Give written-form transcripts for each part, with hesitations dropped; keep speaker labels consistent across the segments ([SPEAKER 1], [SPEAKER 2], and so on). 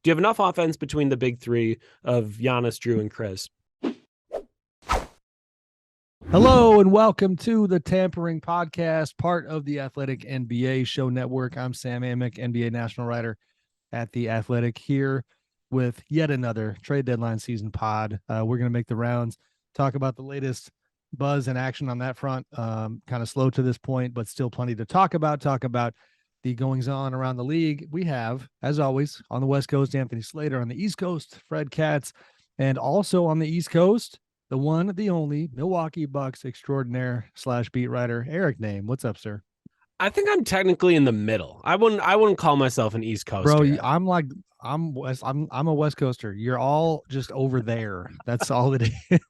[SPEAKER 1] Do you have enough offense between the big three of Giannis, Drew, and Chris?
[SPEAKER 2] Hello and welcome to the Tampering Podcast, part of the Athletic NBA Show Network. I'm Sam Amick, NBA national writer at The Athletic, here with yet another trade deadline season pod. We're going to make the rounds, talk about the latest buzz and action on that front. Kind of slow to this point, but still plenty to talk about the goings on around the league. We have, as always, on the West Coast, Anthony Slater; on the East Coast, Fred Katz; and also on the East Coast, the one, the only Milwaukee Bucks extraordinaire / beat writer, Eric Name. What's up, sir?
[SPEAKER 1] I think I'm technically in the middle. I wouldn't call myself an East Coaster.
[SPEAKER 2] Bro, I'm a West Coaster. You're all just over there. That's all it is.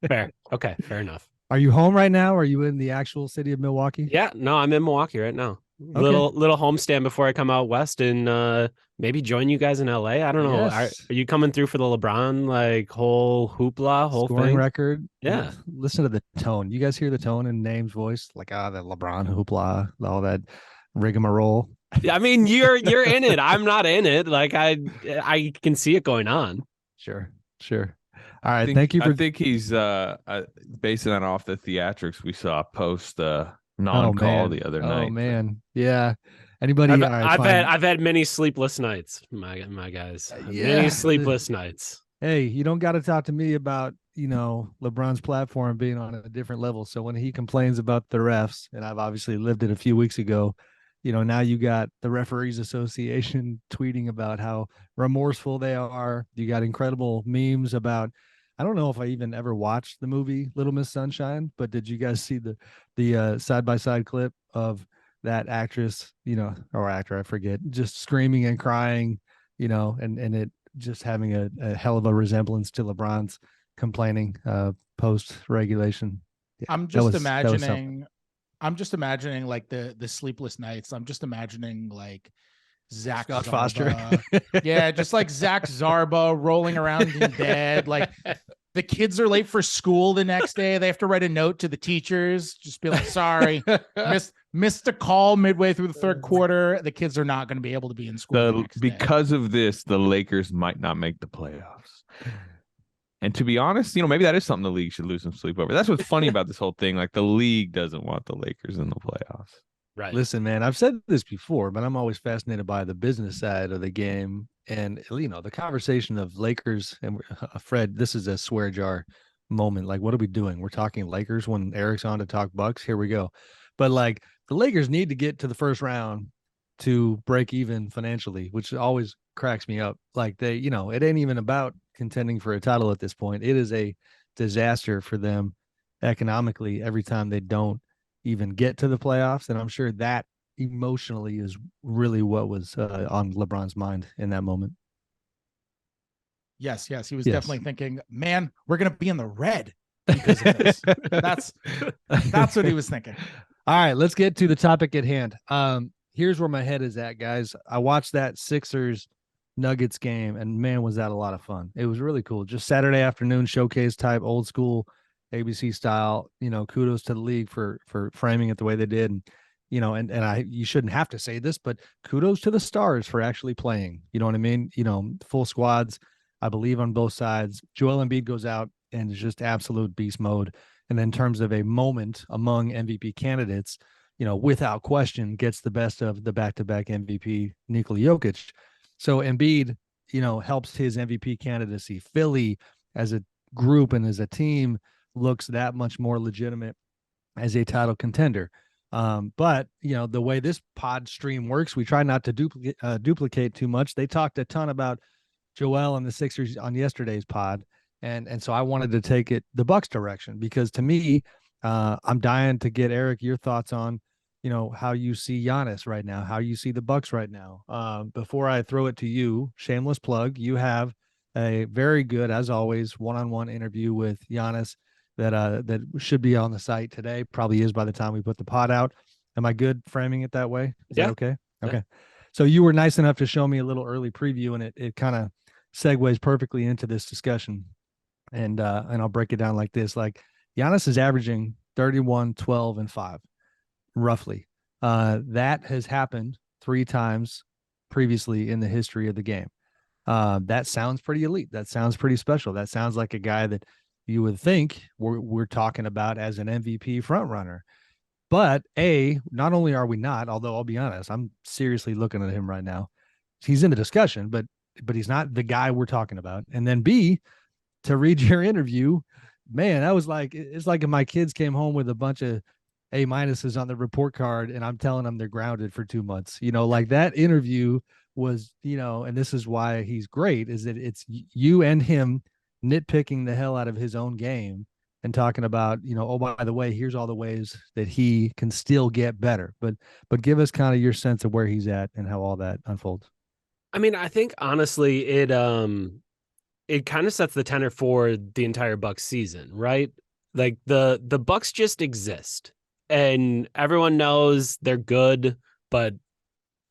[SPEAKER 1] Fair. Okay, fair enough.
[SPEAKER 2] Are you home right now? Are you in the actual city of Milwaukee?
[SPEAKER 1] Yeah, no, I'm in Milwaukee right now.
[SPEAKER 2] Okay.
[SPEAKER 1] Little homestand before I come out west and maybe join you guys in LA. I don't know.
[SPEAKER 2] Yes.
[SPEAKER 1] Are you coming through for the LeBron whole hoopla, whole
[SPEAKER 2] scoring
[SPEAKER 1] thing?
[SPEAKER 2] record?
[SPEAKER 1] Yeah.
[SPEAKER 2] Listen to the tone. You guys hear the tone in Name's voice? Like, the LeBron hoopla, all that rigmarole.
[SPEAKER 1] I mean, you're in it. I'm not in it. Like I can see it going on.
[SPEAKER 2] Sure. All right. Thank you for.
[SPEAKER 3] I think he's basing that off the theatrics we saw post non-call the other night.
[SPEAKER 2] Oh man, yeah. Anybody?
[SPEAKER 1] I've had many sleepless nights, my guys. Many sleepless nights.
[SPEAKER 2] Hey, you don't got to talk to me about LeBron's platform being on a different level. So when he complains about the refs, and I've obviously lived it a few weeks ago, now you got the Referees Association tweeting about how remorseful they are. You got incredible memes about. I don't know if I even ever watched the movie Little Miss Sunshine, but did you guys see the side-by-side clip of that actress, or actor, I forget, just screaming and crying, and it just having a hell of a resemblance to LeBron's complaining post-regulation. Yeah,
[SPEAKER 4] I'm just imagining like the sleepless nights. I'm just imagining like Zach
[SPEAKER 2] Scott
[SPEAKER 4] Zarba.
[SPEAKER 2] Foster.
[SPEAKER 4] Yeah, just like Zach Zarba rolling around in bed. Like the kids are late for school the next day. They have to write a note to the teachers. Just be like, sorry, missed a call midway through the third quarter. The kids are not going to be able to be in school
[SPEAKER 3] because of this, the Lakers might not make the playoffs. And to be honest, maybe that is something the league should lose some sleep over. That's what's funny about this whole thing. Like the league doesn't want the Lakers in the playoffs.
[SPEAKER 1] Right.
[SPEAKER 2] Listen, man, I've said this before, but I'm always fascinated by the business side of the game. And, the conversation of Lakers and Fred, this is a swear jar moment. Like, what are we doing? We're talking Lakers when Eric's on to talk Bucks. Here we go. But like the Lakers need to get to the first round to break even financially, which always cracks me up. Like it ain't even about contending for a title at this point. It is a disaster for them economically every time they don't even get to the playoffs. And I'm sure that emotionally is really what was on LeBron's mind in that moment.
[SPEAKER 4] Yes. He was definitely thinking, man, we're going to be in the red because of this. That's what he was thinking.
[SPEAKER 2] All right, let's get to the topic at hand. Here's where my head is at, guys. I watched that Sixers Nuggets game, and man, was that a lot of fun. It was really cool. Just Saturday afternoon showcase type, old school ABC style. Kudos to the league for framing it the way they did. And you shouldn't have to say this, but kudos to the stars for actually playing. You know what I mean? Full squads, I believe, on both sides. Joel Embiid goes out and is just absolute beast mode. And then in terms of a moment among MVP candidates, without question, gets the best of the back-to-back MVP, Nikola Jokic. So Embiid, helps his MVP candidacy. Philly as a group and as a team looks that much more legitimate as a title contender. But the way this pod stream works, we try not to duplicate too much. They talked a ton about Joel and the Sixers on yesterday's pod. And so I wanted to take it the Bucks direction, because to me, I'm dying to get, Eric, your thoughts on, how you see Giannis right now, how you see the Bucks right now. Before I throw it to you, shameless plug, you have a very good, as always, one-on-one interview with Giannis that should be on the site today. Probably is by the time we put the pod out. Am I good framing it that way? Is that okay?
[SPEAKER 1] Yeah.
[SPEAKER 2] Okay. So you were nice enough to show me a little early preview, and it kind of segues perfectly into this discussion. And I'll break it down like this. Like, Giannis is averaging 31, 12, and 5, roughly. That has happened 3 times previously in the history of the game. That sounds pretty elite. That sounds pretty special. That sounds like a guy that you would think we're talking about as an MVP front runner. But not only are we not, although I'll be honest, I'm seriously looking at him right now. He's in the discussion, but he's not the guy we're talking about. And then B, to read your interview, man, that was like, it's like if my kids came home with a bunch of A-minuses on the report card and I'm telling them they're grounded for 2 months. Like that interview was, and this is why he's great, is that it's you and him nitpicking the hell out of his own game and talking about, oh, by the way, here's all the ways that he can still get better. But give us kind of your sense of where he's at and how all that unfolds.
[SPEAKER 1] I mean, I think honestly, it kind of sets the tenor for the entire Bucks season, right? Like the Bucks just exist and everyone knows they're good, but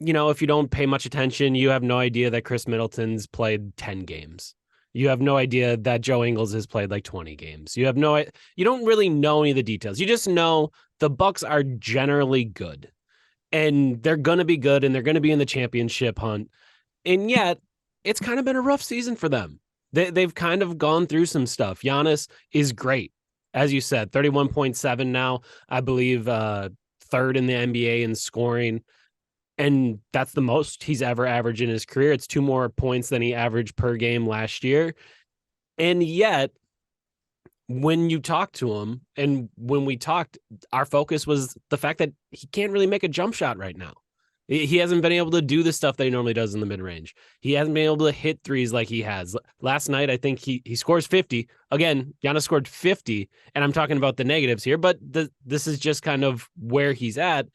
[SPEAKER 1] if you don't pay much attention, you have no idea that Chris Middleton's played 10 games. You have no idea that Joe Ingles has played like 20 games. You don't really know any of the details. You just know the Bucks are generally good and they're going to be good and they're going to be in the championship hunt. And yet it's kind of been a rough season for them. They've kind of gone through some stuff. Giannis is great. As you said, 31.7 now, I believe, third in the NBA in scoring. And that's the most he's ever averaged in his career. It's 2 more points than he averaged per game last year. And yet, when you talk to him, and when we talked, our focus was the fact that he can't really make a jump shot right now. He hasn't been able to do the stuff that he normally does in the mid-range. He hasn't been able to hit threes like he has. Last night, I think he scores 50. Again, Giannis scored 50, and I'm talking about the negatives here, but this is just kind of where he's at.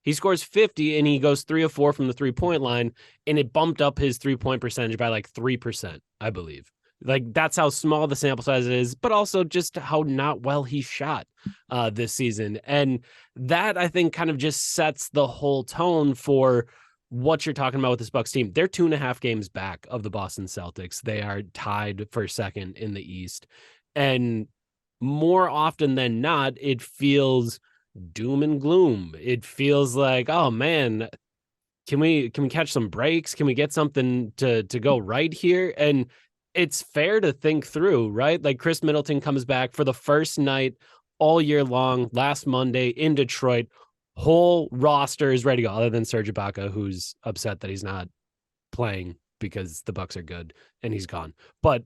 [SPEAKER 1] He scores 50 and he goes 3 of 4 from the 3-point line, and it bumped up his 3-point percentage by like 3%, I believe. Like that's how small the sample size is, but also just how not well he shot this season. And that I think kind of just sets the whole tone for what you're talking about with this Bucks team. They're 2.5 games back of the Boston Celtics. They are tied for second in the East. And more often than not, it feels doom and gloom. It feels like, oh man, can we catch some breaks? Can we get something to go right here? And it's fair to think through, right? Like Chris Middleton comes back for the first night all year long last Monday in Detroit. Whole roster is ready to go, other than Serge Ibaka, who's upset that he's not playing because the Bucks are good and he's gone. But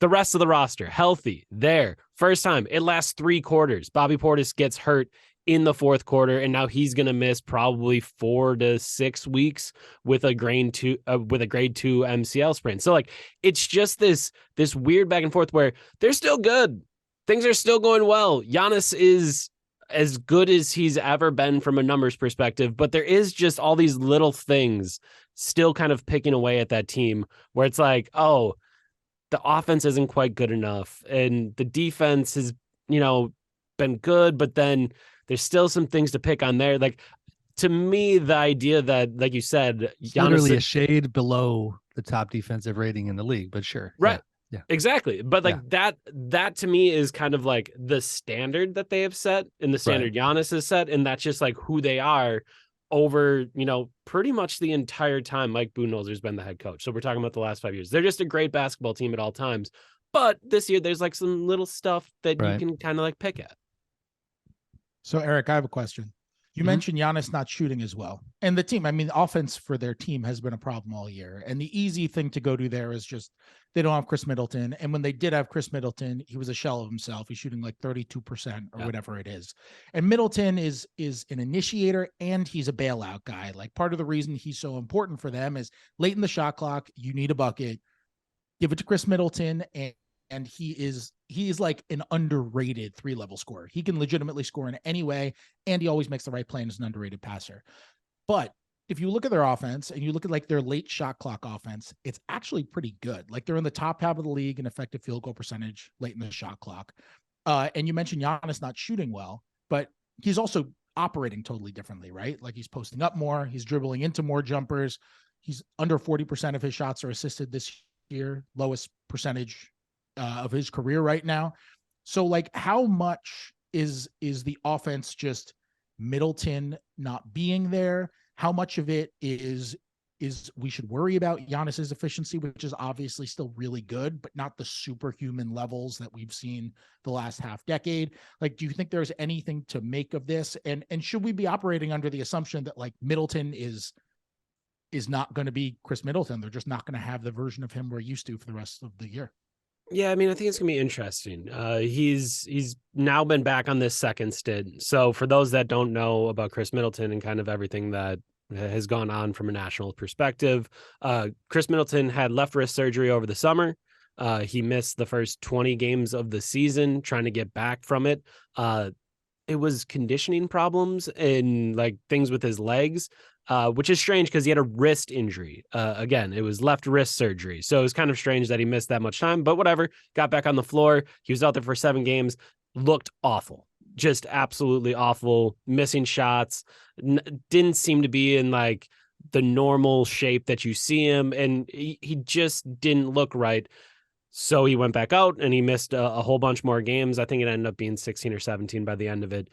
[SPEAKER 1] the rest of the roster, healthy, there. First time. It lasts 3 quarters. Bobby Portis gets hurt in the 4th quarter, and now he's going to miss probably 4 to 6 weeks with a grade 2 MCL sprain. So like, it's just this weird back and forth where they're still good. Things are still going well. Giannis is as good as he's ever been from a numbers perspective, but there is just all these little things still kind of picking away at that team where it's like, oh, the offense isn't quite good enough. And the defense has, been good, but then there's still some things to pick on there. Like, to me, the idea that, like you said,
[SPEAKER 2] Giannis, literally a shade below the top defensive rating in the league, but sure.
[SPEAKER 1] Right.
[SPEAKER 2] Yeah.
[SPEAKER 1] Exactly. But like that to me is kind of like the standard that they have set and the standard Giannis has set. And that's just like who they are over, pretty much the entire time Mike Budenholzer's been the head coach. So we're talking about the last 5 years. They're just a great basketball team at all times. But this year there's like some little stuff that you can kind of like pick at.
[SPEAKER 4] So Eric, I have a question. You mentioned Giannis not shooting as well. And the team, the offense for their team has been a problem all year. And the easy thing to go to there is just they don't have Chris Middleton. And when they did have Chris Middleton, he was a shell of himself. He's shooting like 32% or whatever it is. And Middleton is an initiator and he's a bailout guy. Like part of the reason he's so important for them is late in the shot clock, you need a bucket. Give it to Chris Middleton, and he is like an underrated 3-level scorer. He can legitimately score in any way, and he always makes the right play and is an underrated passer. But if you look at their offense and you look at like their late shot clock offense, it's actually pretty good. Like they're in the top half of the league in effective field goal percentage late in the shot clock. And you mentioned Giannis not shooting well, but he's also operating totally differently, right? Like he's posting up more, he's dribbling into more jumpers. He's under 40% of his shots are assisted this year, lowest percentage of his career right now. So like how much is the offense just Middleton not being there? How much of it is we should worry about Giannis's efficiency, which is obviously still really good, but not the superhuman levels that we've seen the last half decade. Like, do you think there's anything to make of this? And should we be operating under the assumption that like Middleton is not going to be Chris Middleton? They're just not going to have the version of him we're used to for the rest of the year.
[SPEAKER 1] Yeah, I mean, I think it's gonna be interesting. He's now been back on this second stint. So for those that don't know about Chris Middleton and kind of everything that has gone on from a national perspective, Chris Middleton had left wrist surgery over the summer. He missed the first 20 games of the season trying to get back from it. It was conditioning problems and like things with his legs, which is strange because he had a wrist injury. Again, it was left wrist surgery. So it was kind of strange that he missed that much time, but whatever. Got back on the floor. He was out there for 7 games, looked awful, just absolutely awful, missing shots, didn't seem to be in like the normal shape that you see him. And he just didn't look right. So he went back out and he missed a whole bunch more games. I think it ended up being 16 or 17 by the end of it.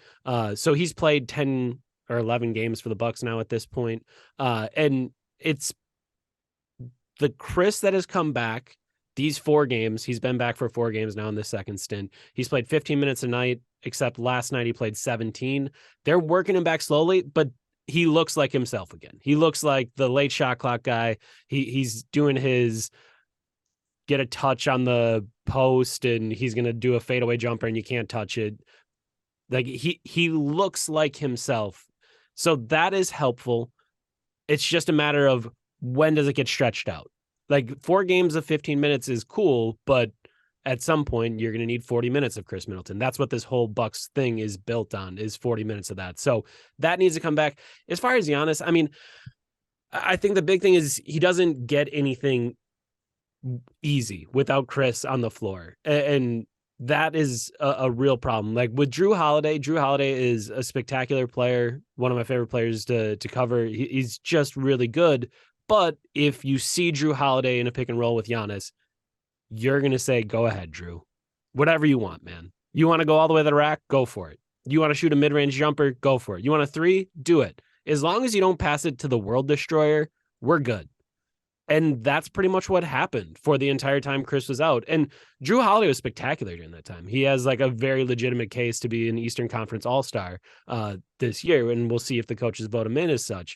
[SPEAKER 1] So he's played 10 or 11 games for the Bucks now at this point. And it's the Chris that has come back these 4 games. He's been back for 4 games now in this second stint. He's played 15 minutes a night, except last night he played 17. They're working him back slowly, but he looks like himself again. He looks like the late shot clock guy. He's doing his get a touch on the post and he's going to do a fadeaway jumper and you can't touch it. Like he looks like himself. So that is helpful. It's just a matter of when does it get stretched out? Like 4 games of 15 minutes is cool, but at some point you're going to need 40 minutes of Chris Middleton. That's what this whole Bucks thing is built on, is 40 minutes of that. So that needs to come back. As far as Giannis, I mean, I think the big thing is he doesn't get anything easy without Chris on the floor. And that is a real problem. Like with Drew Holiday is a spectacular player. One of my favorite players to cover. He's just really good. But if you see Drew Holiday in a pick and roll with Giannis, you're going to say, go ahead, Drew, whatever you want, man. You want to go all the way to the rack? Go for it. You want to shoot a mid-range jumper? Go for it. You want a 3? Do it. As long as you don't pass it to the world destroyer, we're good. And that's pretty much what happened for the entire time Chris was out. And Drew Holiday was spectacular during that time. He has like a very legitimate case to be an Eastern Conference All-Star this year. And we'll see if the coaches vote him in as such.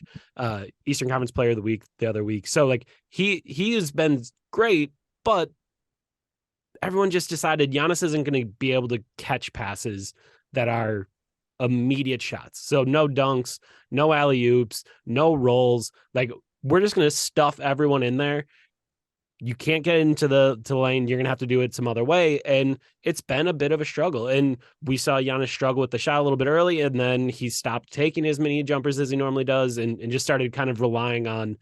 [SPEAKER 1] Eastern Conference Player of the Week the other week. So like he has been great, but everyone just decided Giannis isn't going to be able to catch passes that are immediate shots. So no dunks, no alley-oops, no rolls. Like, we're just going to stuff everyone in there. You can't get into the lane. You're going to have to do it some other way. And it's been a bit of a struggle. And we saw Giannis struggle with the shot a little bit early, and then he stopped taking as many jumpers as he normally does and just started kind of relying on,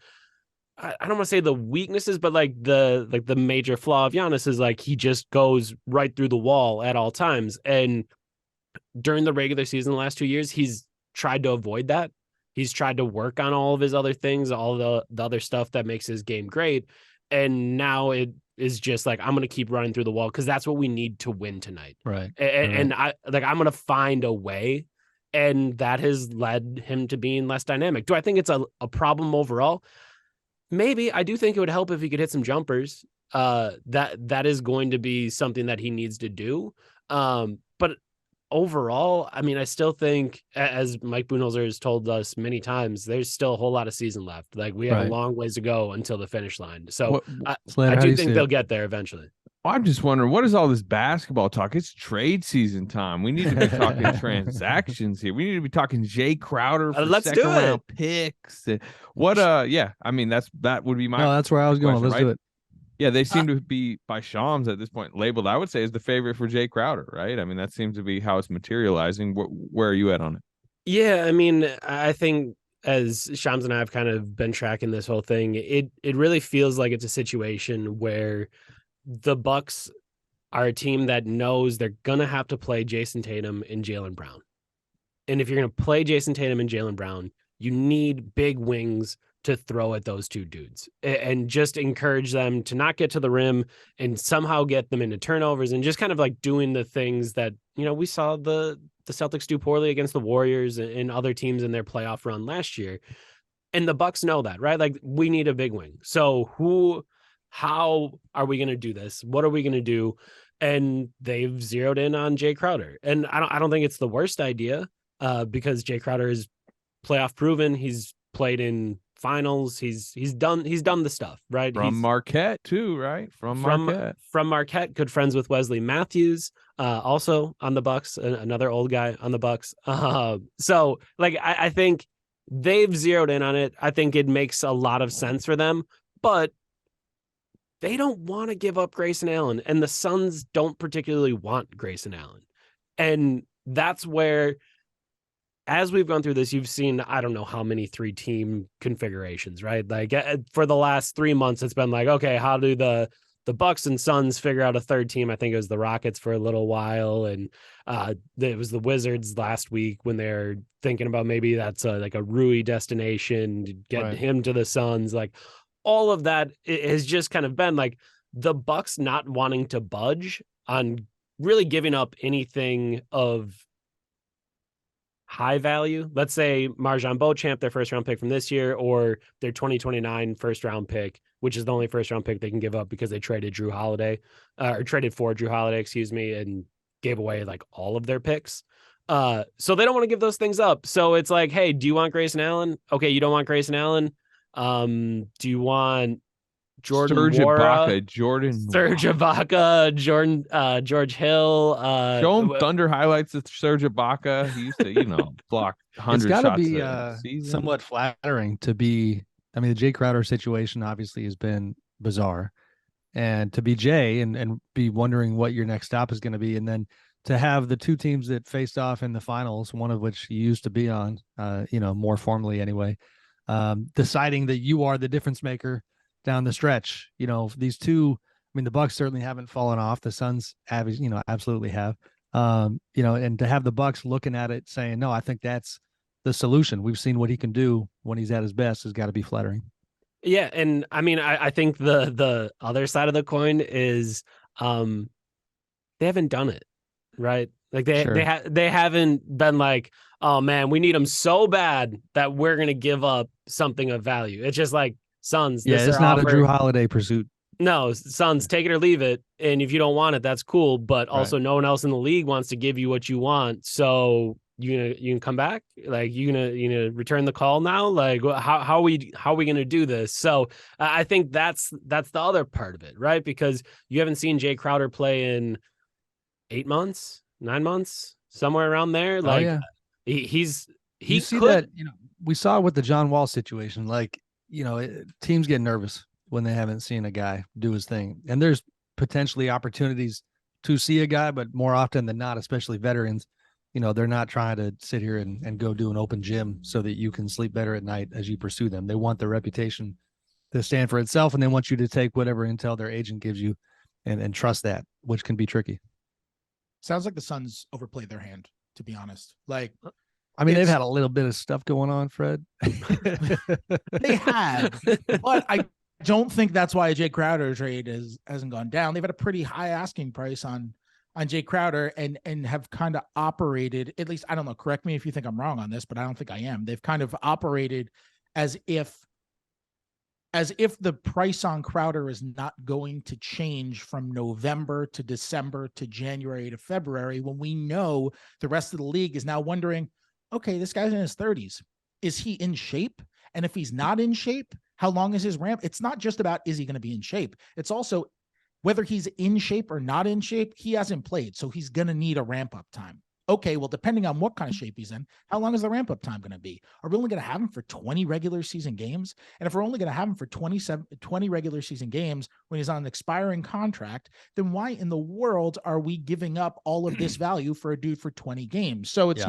[SPEAKER 1] I don't want to say the weaknesses, but like the major flaw of Giannis is like he just goes right through the wall at all times. And during the regular season the last 2 years, he's tried to avoid that. He's tried to work on all of his other things, all the other stuff that makes his game great. And now it is just like, I'm going to keep running through the wall because that's what we need to win tonight.
[SPEAKER 2] Right.
[SPEAKER 1] And I'm going to find a way. And that has led him to being less dynamic. Do I think it's a problem overall? Maybe. I do think it would help if he could hit some jumpers. That is going to be something that he needs to do. But overall, I mean, I still think, as Mike Budenholzer has told us many times, there's still a whole lot of season left. Like we have a long ways to go until the finish line. So I do think they'll get there eventually.
[SPEAKER 3] I'm just wondering, what is all this basketball talk? It's trade season time. We need to be talking transactions here. We need to be talking Jay Crowder for
[SPEAKER 1] let's
[SPEAKER 3] second
[SPEAKER 1] do
[SPEAKER 3] round picks. What? Yeah. I mean, that would be my.
[SPEAKER 2] No, that's where I was going. Let's do it.
[SPEAKER 3] Yeah, they seem to be, by Shams at this point, labeled, I would say, as the favorite for Jay Crowder, right? I mean, that seems to be how it's materializing. Where are you at on it?
[SPEAKER 1] Yeah, I mean, I think as Shams and I have kind of been tracking this whole thing, it really feels like it's a situation where the Bucks are a team that knows they're going to have to play Jason Tatum and Jaylen Brown. And if you're going to play Jason Tatum and Jaylen Brown, you need big wings to throw at those two dudes and just encourage them to not get to the rim and somehow get them into turnovers and just kind of like doing the things that, you know, we saw the Celtics do poorly against the Warriors and other teams in their playoff run last year. And the Bucks know that, right? Like, we need a big wing. So how are we going to do this? What are we going to do? And they've zeroed in on Jay Crowder. And I don't think it's the worst idea, because Jay Crowder is playoff proven. He's played in finals. He's done the stuff, right?
[SPEAKER 3] From
[SPEAKER 1] He's
[SPEAKER 3] Marquette too, right? From Marquette.
[SPEAKER 1] From Marquette, good friends with Wesley Matthews, also on the Bucks, another old guy on the Bucks. So like, I think they've zeroed in on it. I think it makes a lot of sense for them, but they don't want to give up Grayson Allen, and the Suns don't particularly want Grayson Allen. And that's where, as we've gone through this, you've seen, I don't know how many 3-team configurations, right? Like, for the last 3 months, it's been like, okay, how do the Bucks and Suns figure out a third team? I think it was the Rockets for a little while, and it was the Wizards last week when they're thinking about maybe that's like a Rui destination to get him to the Suns. Like, all of that has just kind of been like the Bucks not wanting to budge on really giving up anything of high value. Let's say Marjan Beauchamp, their first round pick from this year, or their 2029 first round pick, which is the only first round pick they can give up because they traded Drew Holiday, or traded for Drew Holiday, excuse me, and gave away like all of their picks. So they don't want to give those things up. So it's like, hey, do you want Grayson Allen? Okay, you don't want Grayson Allen. Do you want Jordan
[SPEAKER 3] Serge
[SPEAKER 1] Nwora,
[SPEAKER 3] Ibaka, Jordan
[SPEAKER 1] Serge Ibaka, George Hill?
[SPEAKER 3] Show him Thunder highlights of Serge Ibaka. He used to, block 100
[SPEAKER 2] it's gotta
[SPEAKER 3] shots
[SPEAKER 2] be
[SPEAKER 3] a season.
[SPEAKER 2] somewhat flattering to be. I mean, the Jay Crowder situation obviously has been bizarre, and to be Jay and be wondering what your next stop is going to be, and then to have the two teams that faced off in the finals, one of which you used to be on, more formally anyway, deciding that you are the difference maker down the stretch. These two, I mean, the Bucks certainly haven't fallen off. The Suns have, absolutely have. And to have the Bucks looking at it saying, no, I think that's the solution. We've seen what he can do when he's at his best has got to be flattering.
[SPEAKER 1] Yeah. And I mean, I think the other side of the coin is they haven't done it, right? Like they haven't been like, oh man, we need them so bad that we're going to give up something of value. It's just like, Suns.
[SPEAKER 2] Yeah, it's not a Drew Holiday pursuit.
[SPEAKER 1] No, Suns, take it or leave it. And if you don't want it, that's cool. But also, no one else in the league wants to give you what you want. So you can come back. Like, you gonna return the call now. Like, how are we gonna do this? So I think that's the other part of it, right? Because you haven't seen Jay Crowder play in 8 months, 9 months, somewhere around there. Like, he
[SPEAKER 2] see that. We saw it with the John Wall situation. Like, teams get nervous when they haven't seen a guy do his thing. And there's potentially opportunities to see a guy, but more often than not, especially veterans, they're not trying to sit here and go do an open gym so that you can sleep better at night as you pursue them. They want their reputation to stand for itself, and they want you to take whatever intel their agent gives you and trust that, which can be tricky.
[SPEAKER 4] Sounds like the Suns overplayed their hand, to be honest. Like,
[SPEAKER 2] I mean, they've had a little bit of stuff going on, Fred.
[SPEAKER 4] They have, but I don't think that's why a Jay Crowder trade hasn't gone down. They've had a pretty high asking price on Jay Crowder and have kind of operated, at least, I don't know, correct me if you think I'm wrong on this, but I don't think I am. They've kind of operated as if the price on Crowder is not going to change from November to December to January to February, when we know the rest of the league is now wondering, okay, this guy's in his 30s. Is he in shape? And if he's not in shape, how long is his ramp? It's not just about, is he going to be in shape? It's also whether he's in shape or not in shape, he hasn't played. So he's going to need a ramp up time. Okay, well, depending on what kind of shape he's in, how long is the ramp up time going to be? Are we only going to have him for 20 regular season games? And if we're only going to have him for 20 regular season games when he's on an expiring contract, then why in the world are we giving up all of this value for a dude for 20 games? So it's,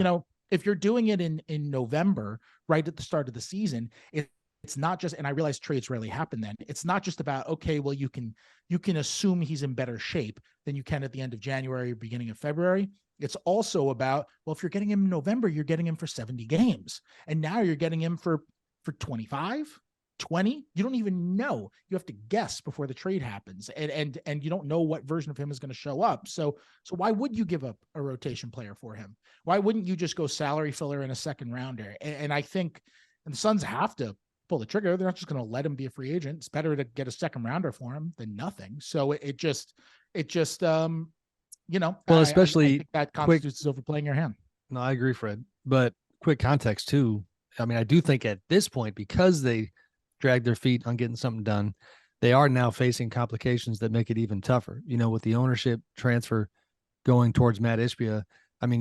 [SPEAKER 4] if you're doing it in November, right at the start of the season, it's not just, and I realize trades rarely happen then. It's not just about, okay, well, you can assume he's in better shape than you can at the end of January or beginning of February. It's also about, well, if you're getting him in November, you're getting him for 70 games. And now you're getting him for 25, 20. You don't even know. You have to guess before the trade happens. And you don't know what version of him is going to show up. So why would you give up a rotation player for him? Why wouldn't you just go salary filler in a second rounder? And I think, and the Suns have to pull the trigger. They're not just going to let him be a free agent. It's better to get a second rounder for him than nothing. So it just, you know,
[SPEAKER 2] Well,
[SPEAKER 4] I
[SPEAKER 2] especially
[SPEAKER 4] think that constitutes overplaying your hand.
[SPEAKER 2] No, I agree, Fred. But quick context too. I mean, I do think at this point, because they dragged their feet on getting something done, they are now facing complications that make it even tougher. You know, with the ownership transfer going towards Matt Ishbia, I mean,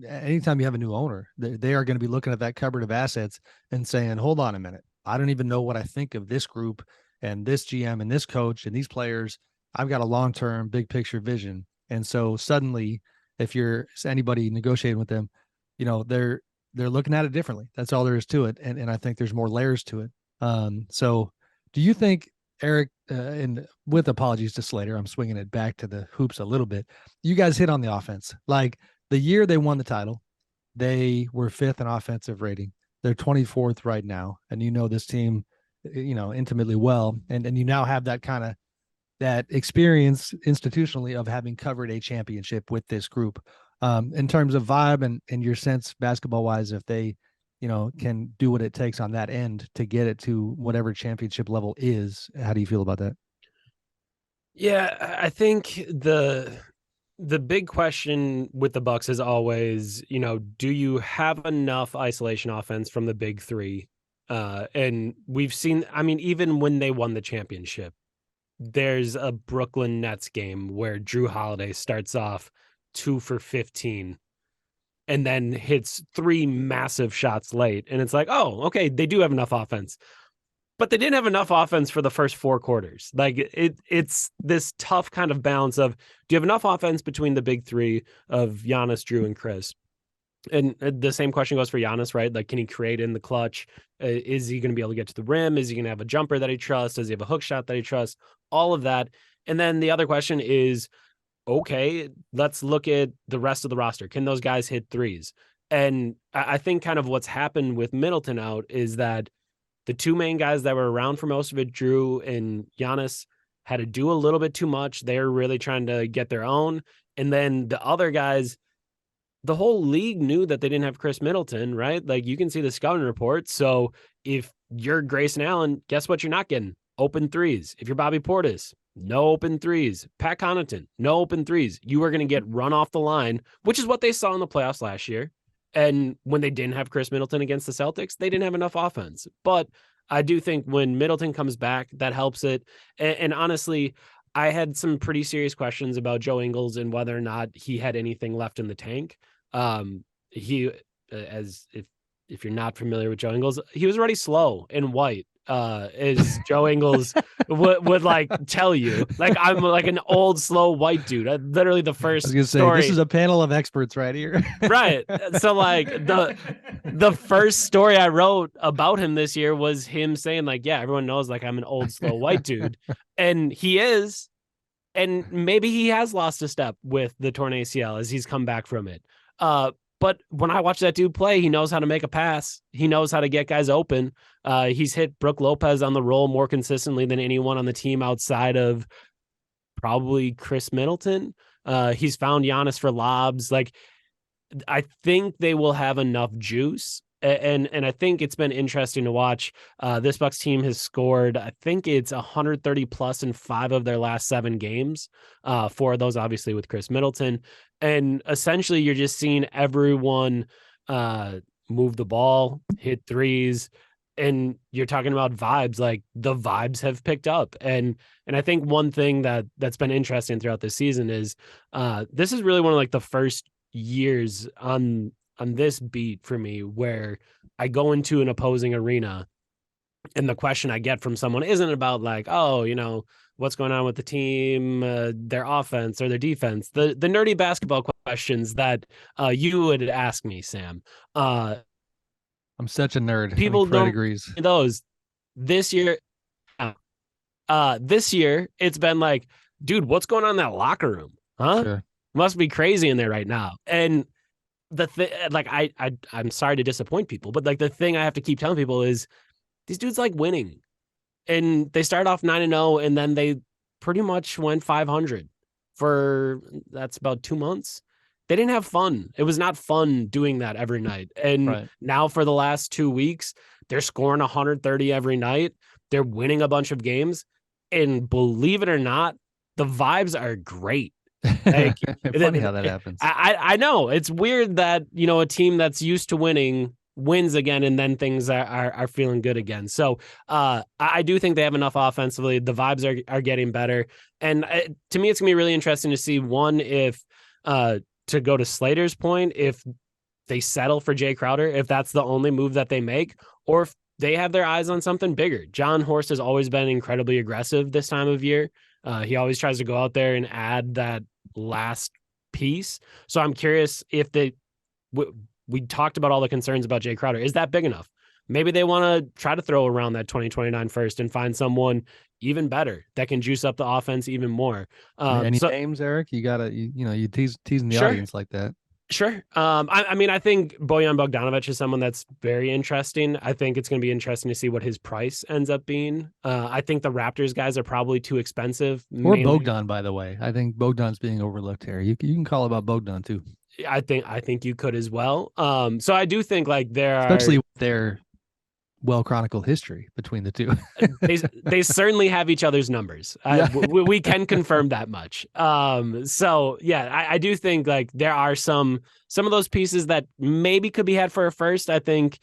[SPEAKER 2] anytime you have a new owner, they are going to be looking at that cupboard of assets and saying, hold on a minute. I don't even know what I think of this group and this GM and this coach and these players. I've got a long-term big picture vision. And so suddenly, if you're anybody negotiating with them, you know, they're looking at it differently. That's all there is to it. And I think there's more layers to it. So do you think, Eric, and with apologies to Slater, I'm swinging it back to the hoops a little bit. You guys hit on the offense. Like the year they won the title, they were 5th in offensive rating. They're 24th right now. And you know this team, you know, intimately well. And you now have that kind of that experience institutionally of having covered a championship with this group. In terms of vibe and your sense basketball wise, if they, you know, can do what it takes on that end to get it to whatever championship level is, how do you feel about that?
[SPEAKER 1] Yeah, I think the big question with the Bucks is always, you know, do you have enough isolation offense from the big three? And we've seen, I mean, even when they won the championship, there's a Brooklyn Nets game where Drew Holiday starts off 2 for 15 and then hits 3 massive shots late. And it's like, oh, okay, they do have enough offense. But they didn't have enough offense for the first 4 quarters. Like it's this tough kind of balance of, do you have enough offense between the big three of Giannis, Drew, and Chris? And the same question goes for Giannis, right? Like, can he create in the clutch? Is he going to be able to get to the rim? Is he going to have a jumper that he trusts? Does he have a hook shot that he trusts? All of that. And then the other question is, okay, let's look at the rest of the roster. Can those guys hit threes? And I think kind of what's happened with Middleton out is that the 2 main guys that were around for most of it, Drew and Giannis, had to do a little bit too much. They're really trying to get their own. And then the other guys, the whole league knew that they didn't have Chris Middleton, right? Like, you can see the scouting report. So if you're Grayson Allen, guess what you're not getting? Open threes. If you're Bobby Portis, no open threes. Pat Connaughton, no open threes. You are going to get run off the line, which is what they saw in the playoffs last year. And when they didn't have Chris Middleton against the Celtics, they didn't have enough offense. But I do think when Middleton comes back, that helps it. And honestly, I had some pretty serious questions about Joe Ingles and whether or not he had anything left in the tank. He, as if you're not familiar with Joe Ingles, he was already slow and white. As Joe Ingles would like tell you, like, I'm like an old, slow white dude. Literally the first
[SPEAKER 2] I was gonna
[SPEAKER 1] story.
[SPEAKER 2] say, this is a panel of experts right here.
[SPEAKER 1] Right. So like the first story I wrote about him this year was him saying like, yeah, everyone knows like I'm an old, slow white dude. And he is. And maybe he has lost a step with the torn ACL as he's come back from it. But when I watch that dude play, he knows how to make a pass. He knows how to get guys open. He's hit Brook Lopez on the roll more consistently than anyone on the team outside of probably Chris Middleton. He's found Giannis for lobs. Like, I think they will have enough juice. And I think it's been interesting to watch. This Bucks team has scored, I think it's 130 plus in 5 of their last 7 games. 4 of those, obviously, with Chris Middleton. And essentially, you're just seeing everyone move the ball, hit threes, and you're talking about vibes. Like, the vibes have picked up. And I think one thing that's been interesting throughout this season is this is really one of like the first years on this beat for me where I go into an opposing arena and the question I get from someone isn't about like, oh, you know, what's going on with the team, their offense or their defense, the nerdy basketball questions that you would ask me, Sam.
[SPEAKER 2] I'm such a nerd.
[SPEAKER 1] People
[SPEAKER 2] Fred
[SPEAKER 1] don't
[SPEAKER 2] agrees.
[SPEAKER 1] Those this year. This year it's been like, dude, what's going on in that locker room? Huh?
[SPEAKER 2] Sure.
[SPEAKER 1] Must be crazy in there right now. And the thing, like, I'm sorry to disappoint people, but like the thing I have to keep telling people is these dudes like winning, and they started off 9-0, and then they pretty much went 500 for that's about 2 months. They didn't have fun. It was not fun doing that every night. And
[SPEAKER 2] Right.
[SPEAKER 1] now for the last 2 weeks, They're scoring 130 every night. They're winning a bunch of games. And believe it or not, the vibes are great. Like,
[SPEAKER 2] Funny how that happens.
[SPEAKER 1] I know it's weird that, a team that's used to winning wins again, and then things are feeling good again. So I do think they have enough offensively. The vibes are getting better. And to me, it's going to be really interesting to see, one, if to go to Slater's point, if they settle for Jay Crowder, if that's the only move that they make, or if they have their eyes on something bigger. John Horst has always been incredibly aggressive this time of year. He always tries to go out there and add that last piece. So I'm curious if we talked about all the concerns about Jay Crowder. Is that big enough? Maybe they want to try to throw around that 2029 first and find someone even better that can juice up the offense even more.
[SPEAKER 2] Any names, Eric? You gotta, you teasing the audience like that.
[SPEAKER 1] Sure. I think Bojan Bogdanovic is someone that's very interesting. I think it's going to be interesting to see what his price ends up being. I think the Raptors guys are probably too expensive.
[SPEAKER 2] Or Bogdan, by the way. I think Bogdan's being overlooked here. You can call about Bogdan too.
[SPEAKER 1] I think you could as well. So I do think like
[SPEAKER 2] especially with their well-chronicled history between the two.
[SPEAKER 1] they certainly have each other's numbers. We can confirm that much. So yeah, I do think like there are some of those pieces that maybe could be had for a first. I think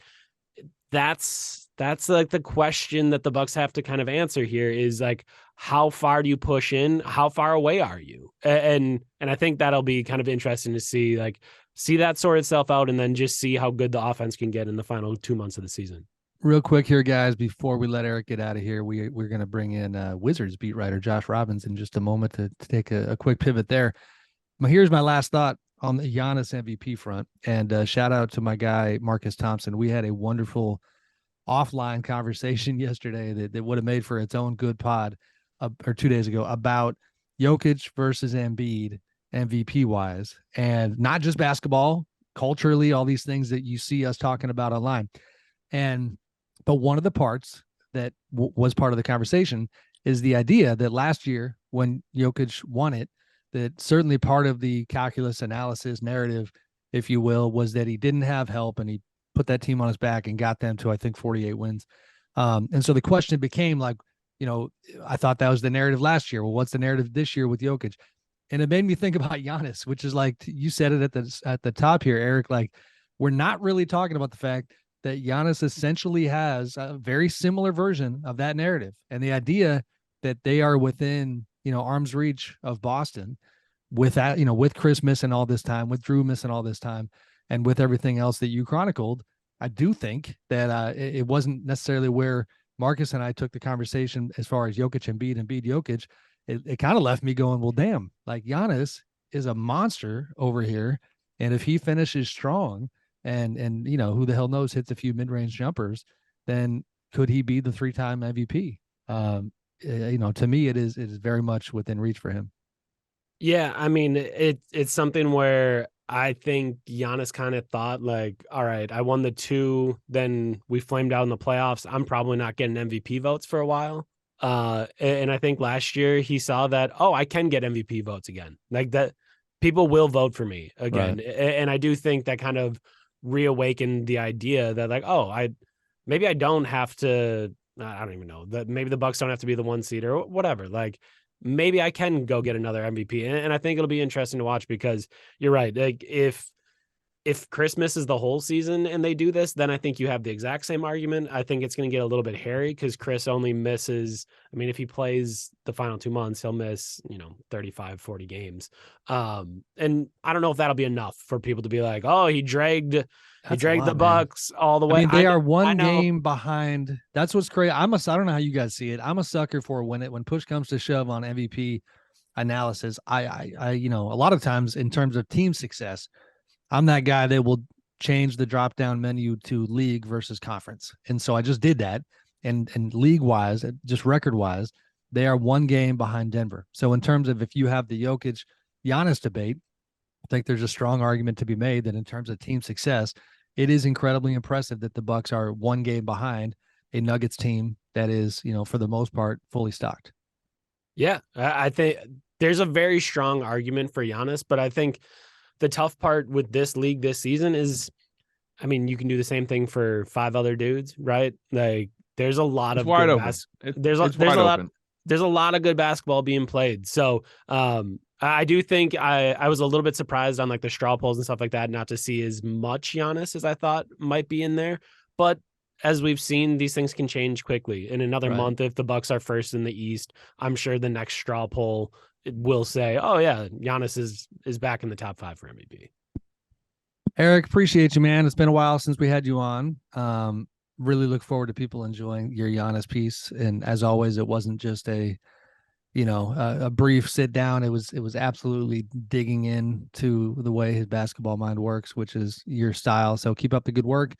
[SPEAKER 1] that's like the question that the Bucks have to kind of answer here is like, how far do you push in? How far away are you? And I think that'll be kind of interesting to see that sort itself out, and then just see how good the offense can get in the final 2 months of the season.
[SPEAKER 2] Real quick here, guys, before we let Eric get out of here, we're going to bring in Wizards beat writer Josh Robbins in just a moment to take a quick pivot there. Here's my last thought on the Giannis MVP front, and shout out to my guy, Marcus Thompson. We had a wonderful offline conversation yesterday that would have made for its own good pod or 2 days ago about Jokic versus Embiid MVP wise, and not just basketball, culturally, all these things that you see us talking about online. But one of the parts that was part of the conversation is the idea that last year when Jokic won it, that certainly part of the calculus analysis narrative, if you will, was that he didn't have help and he put that team on his back and got them to, I think, 48 wins. And so the question became like, I thought that was the narrative last year. Well, what's the narrative this year with Jokic? And it made me think about Giannis, which is like, you said it at the top here, Eric, like we're not really talking about the fact that Giannis essentially has a very similar version of that narrative. And the idea that they are within, arm's reach of Boston with that, with Chris missing all this time, with Drew missing all this time, and with everything else that you chronicled, I do think that it wasn't necessarily where Marcus and I took the conversation as far as Jokic, Embiid, Jokic. It kind of left me going, well, damn, like Giannis is a monster over here. And if he finishes strong, and who the hell knows, hits a few mid-range jumpers, then could he be the 3-time MVP? To me, it is very much within reach for him.
[SPEAKER 1] Yeah, I mean, it's something where I think Giannis kind of thought like, all right, I won the 2, then we flamed out in the playoffs. I'm probably not getting MVP votes for a while. And I think last year he saw that, I can get MVP votes again. Like that, people will vote for me again. Right. And I do think that kind of reawakened the idea that like, maybe I don't have to, I don't even know, that maybe the Bucks don't have to be the 1 seed or whatever. Like maybe I can go get another MVP. And I think it'll be interesting to watch, because you're right. Like if Chris misses the whole season and they do this, then I think you have the exact same argument. I think it's going to get a little bit hairy because Chris only misses, if he plays the final 2 months, he'll miss, 35, 40 games. And I don't know if that'll be enough for people to be like, he dragged the Bucks all the way.
[SPEAKER 2] They are one game behind. That's what's crazy. I don't know how you guys see it. I'm a sucker for when push comes to shove on MVP analysis. I a lot of times in terms of team success, I'm that guy that will change the drop down menu to league versus conference. And so I just did that. And league wise, just record wise, they are one game behind Denver. So in terms of if you have the Jokic Giannis debate, I think there's a strong argument to be made that in terms of team success, it is incredibly impressive that the Bucks are one game behind a Nuggets team that is, for the most part, fully stocked.
[SPEAKER 1] Yeah, I think there's a very strong argument for Giannis, but I think the tough part with this league this season is I mean, you can do the same thing for 5 other dudes, right? Like there's a lot
[SPEAKER 3] It's
[SPEAKER 1] of
[SPEAKER 3] wide
[SPEAKER 1] good
[SPEAKER 3] open.
[SPEAKER 1] there's
[SPEAKER 3] It's
[SPEAKER 1] a
[SPEAKER 3] wide
[SPEAKER 1] lot
[SPEAKER 3] open.
[SPEAKER 1] there's a lot of good basketball being played. So I do think I was a little bit surprised on like the straw polls and stuff like that, not to see as much Giannis as I thought might be in there. But as we've seen, these things can change quickly. In another month, if the Bucks are first in the East, I'm sure the next straw poll will say, "Oh yeah, Giannis is back in the top 5 for MVP."
[SPEAKER 2] Eric, appreciate you, man. It's been a while since we had you on. Really look forward to people enjoying your Giannis piece. And as always, it wasn't just a brief sit down. It was absolutely digging into the way his basketball mind works, which is your style. So keep up the good work.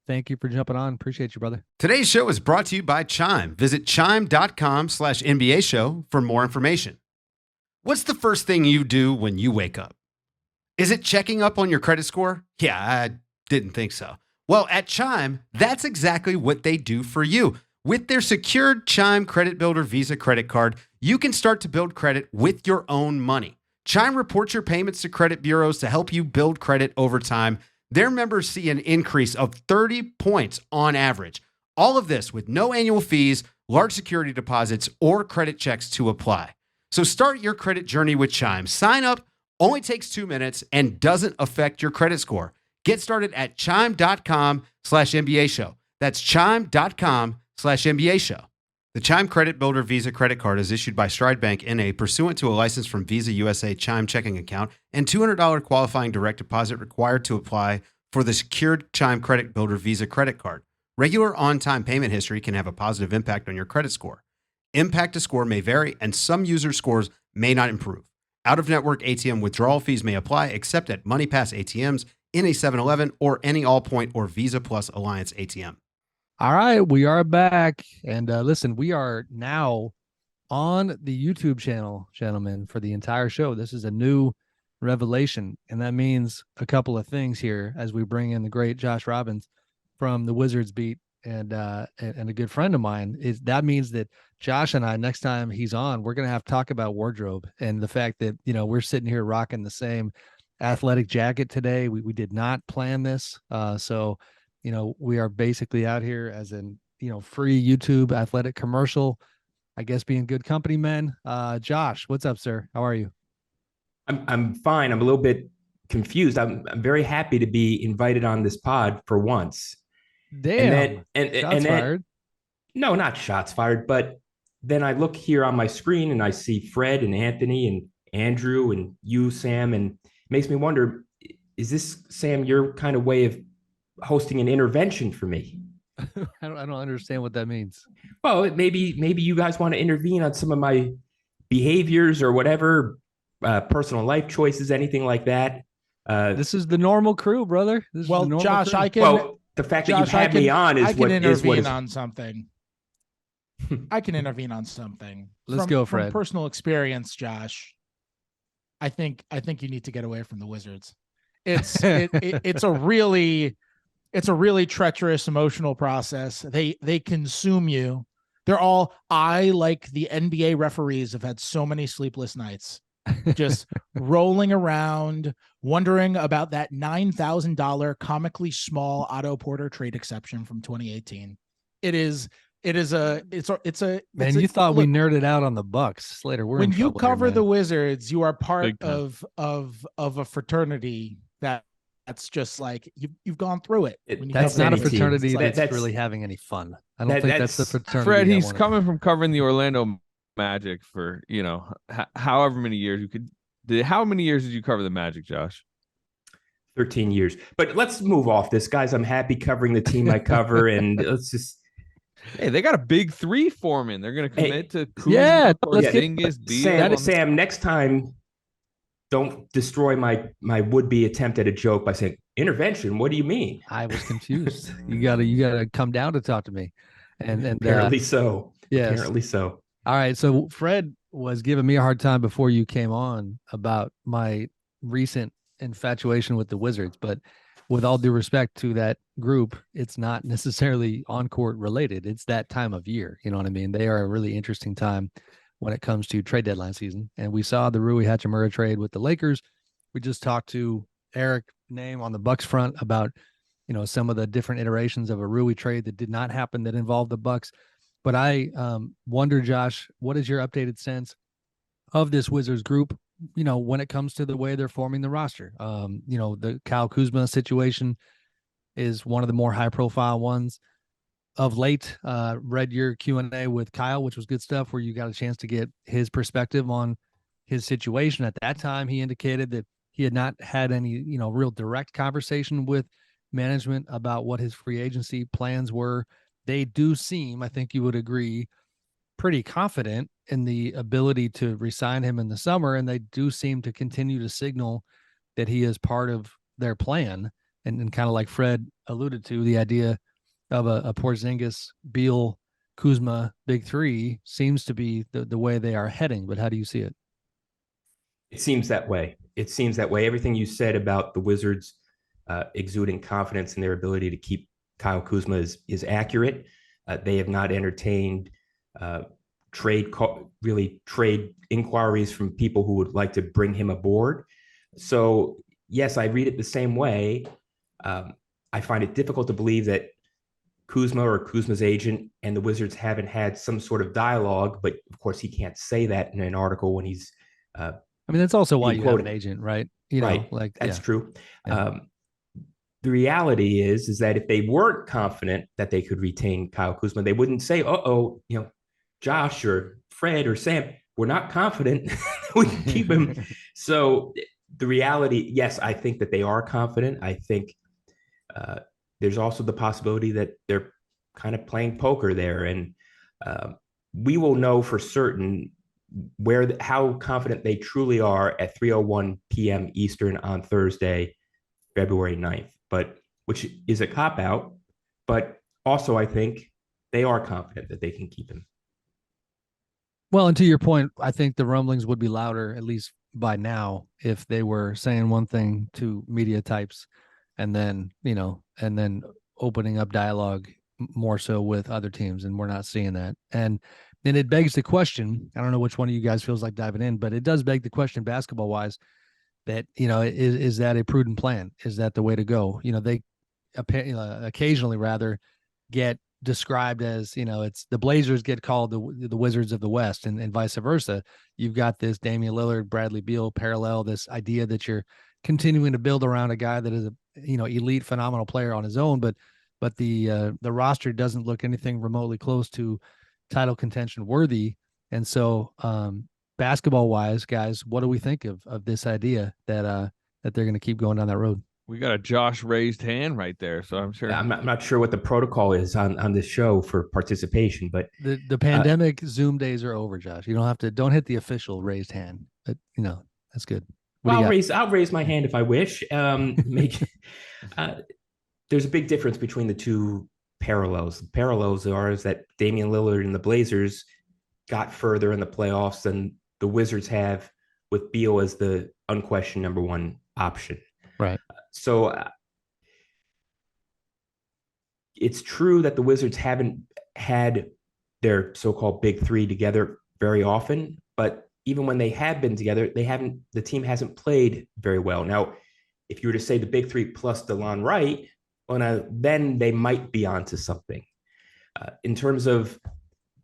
[SPEAKER 2] Thank you for jumping on. Appreciate you, brother.
[SPEAKER 5] Today's show is brought to you by Chime. Visit chime.com/NBA show for more information. What's the first thing you do when you wake up? Is it checking up on your credit score? Yeah, I didn't think so. Well, at Chime, that's exactly what they do for you. With their secured Chime Credit Builder Visa credit card, you can start to build credit with your own money. Chime reports your payments to credit bureaus to help you build credit over time. Their members see an increase of 30 points on average. All of this with no annual fees, large security deposits, or credit checks to apply. So start your credit journey with Chime. Sign up, only takes 2 minutes, and doesn't affect your credit score. Get started at chime.com/NBA show. That's chime.com/NBA show. The Chime Credit Builder Visa credit card is issued by Stride Bank N.A. pursuant to a license from Visa USA Chime checking account and $200 qualifying direct deposit required to apply for the secured Chime Credit Builder Visa credit card. Regular on-time payment history can have a positive impact on your credit score. Impact to score may vary, and some user scores may not improve. Out-of-network ATM withdrawal fees may apply except at MoneyPass ATMs, in a 7-Eleven, or any Allpoint or Visa Plus Alliance ATM.
[SPEAKER 2] All right, we are back. And listen, we are now on the YouTube channel, gentlemen, for the entire show. This is a new revelation, and that means a couple of things here as we bring in the great Josh Robbins from the Wizards beat and a good friend of mine. That means that Josh and I, next time he's on, we're going to have to talk about wardrobe and the fact that, we're sitting here rocking the same athletic jacket today. We did not plan this. So we are basically out here as an, free YouTube athletic commercial, I guess, being good company men. Josh, what's up, sir? How are you?
[SPEAKER 6] I'm fine. I'm a little bit confused. I'm very happy to be invited on this pod for once.
[SPEAKER 2] Damn.
[SPEAKER 6] And
[SPEAKER 2] shots fired.
[SPEAKER 6] No, not shots fired, but then I look here on my screen and I see Fred and Anthony and Andrew and you, Sam, and it makes me wonder, is this, Sam, your kind of way of hosting an intervention for me?
[SPEAKER 2] I don't understand what that means.
[SPEAKER 6] Well, maybe you guys want to intervene on some of my behaviors or whatever, personal life choices, anything like that.
[SPEAKER 2] This is the normal crew, brother. This
[SPEAKER 4] well,
[SPEAKER 2] is the
[SPEAKER 4] Josh,
[SPEAKER 2] crew.
[SPEAKER 4] I can.
[SPEAKER 6] Well, the fact that you've had me on is
[SPEAKER 4] I can intervene on something. I can intervene on something.
[SPEAKER 2] Let's go, Fred.
[SPEAKER 4] From personal experience, Josh, I think you need to get away from the Wizards. It's a really treacherous emotional process. They consume you. I, like the NBA referees, have had so many sleepless nights, just rolling around, wondering about that $9,000 comically small Otto Porter trade exception from 2018. It's a
[SPEAKER 2] man. You thought we nerded out on the Bucks, Slater.
[SPEAKER 4] When you cover the Wizards, you are part of a fraternity that's just like you've gone through it.
[SPEAKER 2] That's not a fraternity that's really having any fun. I don't think that's the fraternity.
[SPEAKER 3] Fred, he's coming from covering the Orlando Magic for however many years. How many years did you cover the Magic, Josh?
[SPEAKER 6] 13 years. But let's move off this, guys. I'm happy covering the team I cover, and let's just.
[SPEAKER 3] Hey, they got a big three foreman. They're going to commit to Kuzma,
[SPEAKER 2] yeah.
[SPEAKER 6] Sam, next time, don't destroy my would-be attempt at a joke by saying intervention. What do you mean?
[SPEAKER 2] I was confused. you gotta come down to talk to me, and
[SPEAKER 6] apparently so.
[SPEAKER 2] Yes.
[SPEAKER 6] Apparently so.
[SPEAKER 2] All right. So Fred was giving me a hard time before you came on about my recent infatuation with the Wizards, but with all due respect to that group, it's not necessarily on-court related. It's that time of year. You know what I mean? They are a really interesting time when it comes to trade deadline season. And we saw the Rui Hachimura trade with the Lakers. We just talked to Eric Name on the Bucks front about, some of the different iterations of a Rui trade that did not happen that involved the Bucks. But I wonder, Josh, what is your updated sense of this Wizards group, when it comes to the way they're forming the roster? The Kyle Kuzma situation is one of the more high profile ones of late. Read your Q&A with Kyle, which was good stuff, where you got a chance to get his perspective on his situation. At that time, he indicated that he had not had any, real direct conversation with management about what his free agency plans were. They do seem, I think you would agree, pretty confident in the ability to re-sign him in the summer, and they do seem to continue to signal that he is part of their plan. And kind of like Fred alluded to, the idea of a Porzingis, Beal, Kuzma big three seems to be the way they are heading. But how do you see it?
[SPEAKER 6] It seems that way. Everything you said about the Wizards exuding confidence in their ability to keep Kyle Kuzma is accurate. They have not entertained trade inquiries from people who would like to bring him aboard. So yes, I read it the same way. I find it difficult to believe that Kuzma or Kuzma's agent and the Wizards haven't had some sort of dialogue, but of course he can't say that in an article when he's
[SPEAKER 2] that's also why you
[SPEAKER 6] quoted.
[SPEAKER 2] have an agent, right?
[SPEAKER 6] That's true.
[SPEAKER 2] Yeah.
[SPEAKER 6] The reality is that if they weren't confident that they could retain Kyle Kuzma, they wouldn't say, Josh or Fred or Sam, we're not confident we can keep him. So the reality, yes, I think that they are confident. I think there's also the possibility that they're kind of playing poker there. And we will know for certain how confident they truly are at 3:01 p.m. Eastern on Thursday, February 9th, which is a cop-out. But also, I think they are confident that they can keep him.
[SPEAKER 2] Well, and to your point, I think the rumblings would be louder, at least by now, if they were saying one thing to media types and then opening up dialogue more so with other teams. And we're not seeing that. And then it begs the question, I don't know which one of you guys feels like diving in, but it does beg the question basketball wise that, is that a prudent plan? Is that the way to go? They occasionally rather get described as, it's the Blazers get called the Wizards of the West and vice versa. You've got this Damian Lillard, Bradley Beal parallel, this idea that you're continuing to build around a guy that is a, elite, phenomenal player on his own, but the roster doesn't look anything remotely close to title contention worthy. And so basketball wise, guys, what do we think of this idea that they're going to keep going down that road?
[SPEAKER 3] We got a Josh raised hand right there, so I'm sure.
[SPEAKER 6] I'm not sure what the protocol is on this show for participation, but
[SPEAKER 2] the pandemic Zoom days are over, Josh. You don't hit the official raised hand, but that's good.
[SPEAKER 6] I'll raise my hand if I wish. There's a big difference between the two parallels. The parallels is that Damian Lillard and the Blazers got further in the playoffs than the Wizards have, with Beal as the unquestioned number one option.
[SPEAKER 2] Right.
[SPEAKER 6] So it's true that the Wizards haven't had their so-called big three together very often, but even when they have been together, the team hasn't played very well. Now, if you were to say the big three plus DeLon Wright, well, now, then they might be onto something. In terms of